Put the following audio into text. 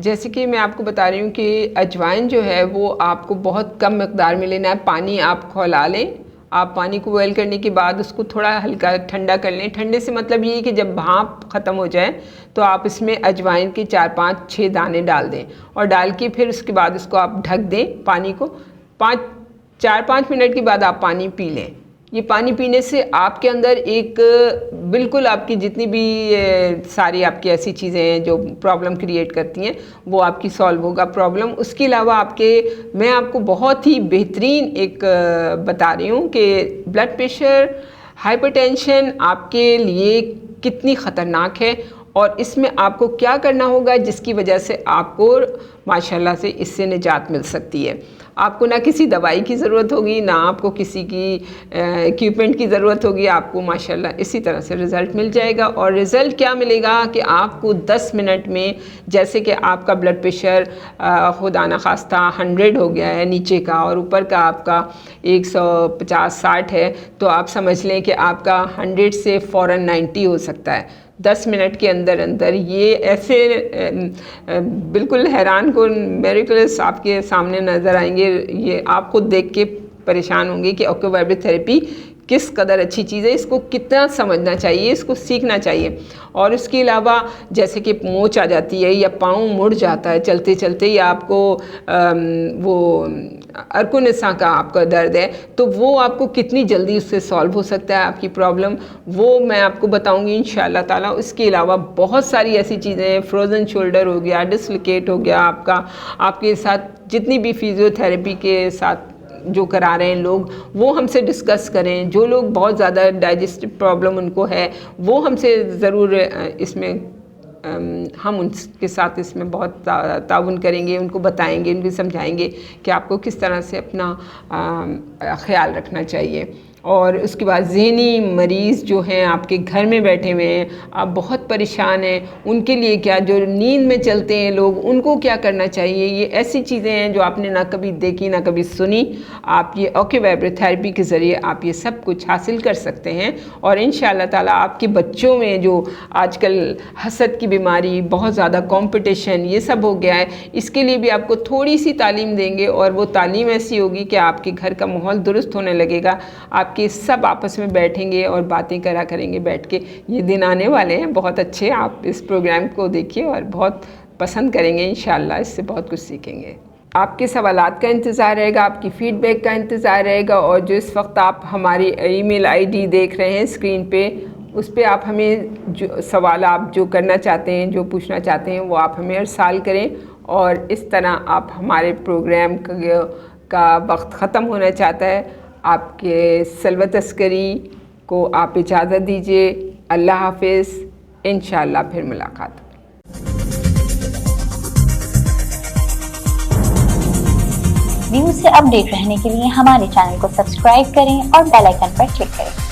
جیسے کہ میں آپ کو بتا رہی ہوں کہ اجوائن جو ہے وہ آپ کو بہت کم مقدار میں لینا ہے. پانی آپ کھولا لیں. آپ پانی کو بوائل کرنے کے بعد اس کو تھوڑا ہلکا ٹھنڈا کر لیں. ٹھنڈے سے مطلب یہ ہے کہ جب بھاپ ختم ہو جائے تو آپ اس میں اجوائن کے 4-5-6 دانے ڈال دیں, اور ڈال کے پھر اس کے بعد اس کو آپ ڈھک دیں پانی کو. 4-5 منٹ کے بعد آپ پانی پی لیں. یہ پانی پینے سے آپ کے اندر ایک بالکل آپ کی جتنی بھی ساری آپ کی ایسی چیزیں ہیں جو پرابلم کریٹ کرتی ہیں وہ آپ کی سالو ہوگا پرابلم. اس کے علاوہ میں آپ کو بہت ہی بہترین ایک بتا رہی ہوں کہ بلڈ پریشر, ہائپر ٹینشن آپ کے لیے کتنی خطرناک ہے, اور اس میں آپ کو کیا کرنا ہوگا جس کی وجہ سے آپ کو ماشاءاللہ سے اس سے نجات مل سکتی ہے. آپ کو نہ کسی دوائی کی ضرورت ہوگی, نہ آپ کو کسی کی ایکوپمنٹ کی ضرورت ہوگی. آپ کو ماشاءاللہ اسی طرح سے رزلٹ مل جائے گا. اور رزلٹ کیا ملے گا کہ آپ کو 10 منٹ میں, جیسے کہ آپ کا بلڈ پریشر خدا نخواستہ 100 ہو گیا ہے نیچے کا, اور اوپر کا آپ کا 150-60 ہے, تو آپ سمجھ لیں کہ آپ کا 100 سے فوراً 90 ہو سکتا ہے 10 منٹ کے اندر. یہ ایسے بالکل حیران کن میریکلس آپ کے سامنے نظر آئیں گے. یہ آپ خود دیکھ کے پریشان ہوں گے کہ ایکو وائبریٹ تھیراپی کس قدر اچھی چیز ہے, اس کو کتنا سمجھنا چاہیے, اس کو سیکھنا چاہیے. اور اس کے علاوہ جیسے کہ موچ آ جاتی ہے یا پاؤں مڑ جاتا ہے چلتے چلتے, یا آپ کو وہ ارکونسا کا آپ کا درد ہے, تو وہ آپ کو کتنی جلدی اس سے سالو ہو سکتا ہے آپ کی پرابلم, وہ میں آپ کو بتاؤں گی انشاءاللہ تعالیٰ. اس کے علاوہ بہت ساری ایسی چیزیں ہیں, فروزن شولڈر ہو گیا, ڈسلوکیٹ ہو گیا آپ کا, آپ کے ساتھ جتنی بھی فیزیو تھیراپی کے ساتھ جو کرا رہے ہیں لوگ وہ ہم سے ڈسکس کریں. جو لوگ بہت زیادہ ڈائجسٹو پرابلم ان کو ہے وہ ہم سے ضرور اس میں ہم ان کے ساتھ اس میں بہت تعاون کریں گے, ان کو بتائیں گے, ان کو سمجھائیں گے کہ آپ کو کس طرح سے اپنا خیال رکھنا چاہیے. اور اس کے بعد ذہنی مریض جو ہیں آپ کے گھر میں بیٹھے ہوئے ہیں, آپ بہت پریشان ہیں, ان کے لیے کیا, جو نیند میں چلتے ہیں لوگ, ان کو کیا کرنا چاہیے. یہ ایسی چیزیں ہیں جو آپ نے نہ کبھی دیکھی نہ کبھی سنی. آپ یہ ایکو وائبریٹ تھیراپی کے ذریعے آپ یہ سب کچھ حاصل کر سکتے ہیں. اور انشاءاللہ تعالیٰ آپ کے بچوں میں جو آج کل حسد کی بیماری, بہت زیادہ کمپٹیشن, یہ سب ہو گیا ہے, اس کے لیے بھی آپ کو تھوڑی سی تعلیم دیں گے, اور وہ تعلیم ایسی ہوگی کہ آپ کے گھر کا ماحول درست ہونے لگے گا. آپ کے سب آپس میں بیٹھیں گے اور باتیں کریں گے بیٹھ کے. یہ دن آنے والے ہیں بہت اچھے, آپ اس پروگرام کو دیکھیے اور بہت پسند کریں گے انشاءاللہ, اس سے بہت کچھ سیکھیں گے. آپ کے سوالات کا انتظار رہے گا, آپ کی فیڈ بیک کا انتظار رہے گا. اور جو اس وقت آپ ہماری ای میل آئی ڈی دیکھ رہے ہیں اسکرین پہ, اس پہ آپ ہمیں جو سوال آپ جو کرنا چاہتے ہیں, جو پوچھنا چاہتے ہیں, وہ آپ ہمیں ارسال کریں. اور اس طرح آپ ہمارے پروگرام کا وقت ختم ہونا چاہتا ہے. آپ کے سلوہ تسکری کو آپ اجازت دیجیے. اللہ حافظ, انشاءاللہ پھر ملاقات. نیوز سے اپڈیٹ رہنے کے لیے ہمارے چینل کو سبسکرائب کریں اور بیل آئیکن پر کلک کریں.